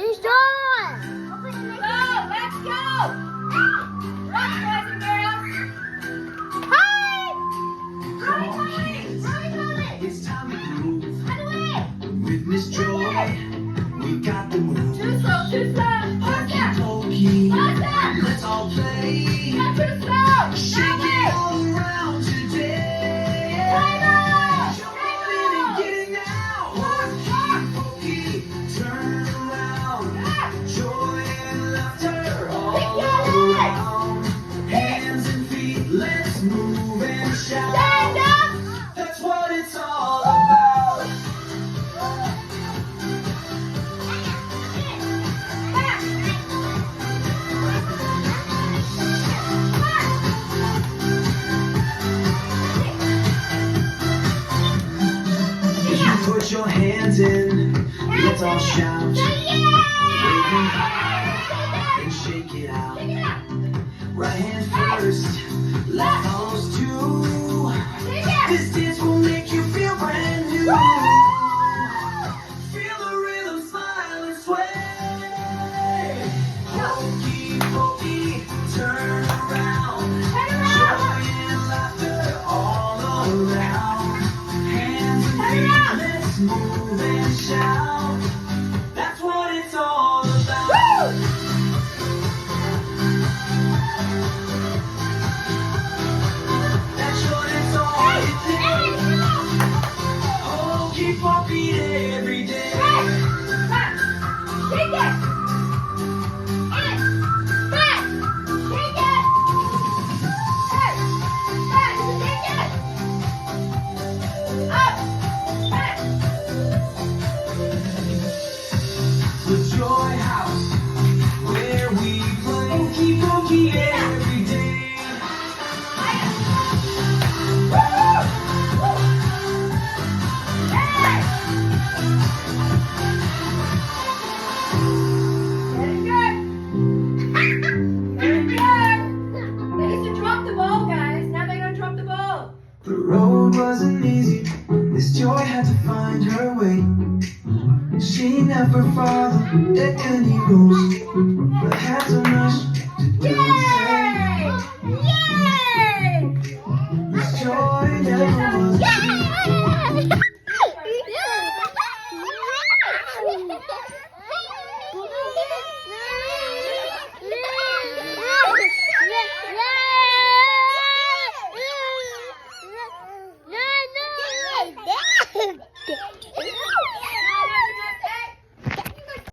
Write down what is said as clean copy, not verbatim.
He's done. Go, let's go. Rock, boys and girls. Hi. It's time to move Run away. with Miss Joy. We got the move. Too slow, too slow. Faster. Pokey, Faster. let's all play. Not too slow. Shake it all around today. Jumping in and getting out. Hokey, turn around. Joy and laughter all around. Hands and feet, let's move and shout. Stand up. That's what it's all about. If you put your hands in, let's all shout. Waving high and shake it out. Right hand first, left follows two. This dance will make you feel brand new. Feel the rhythm, smile and sway. Hokey, pokey, turn around. Joy and laughter all around. Hands and feet, let's move and shout. That's what it's all about. That's what it's all about. Oh, keep on beating every day. Take it. In. Back. Take it. Hey. Back. Take it. Up. Back. The Joy House, where we play Hokey Pokey every day. Very good. Very good. They used to drop the ball, guys. Now they're gonna drop the ball. The road wasn't easy. Miss Joy had to find her way. She never followed any rules, but had to rush to do Yay! it. Yay! Miss Joy never was. Yeah.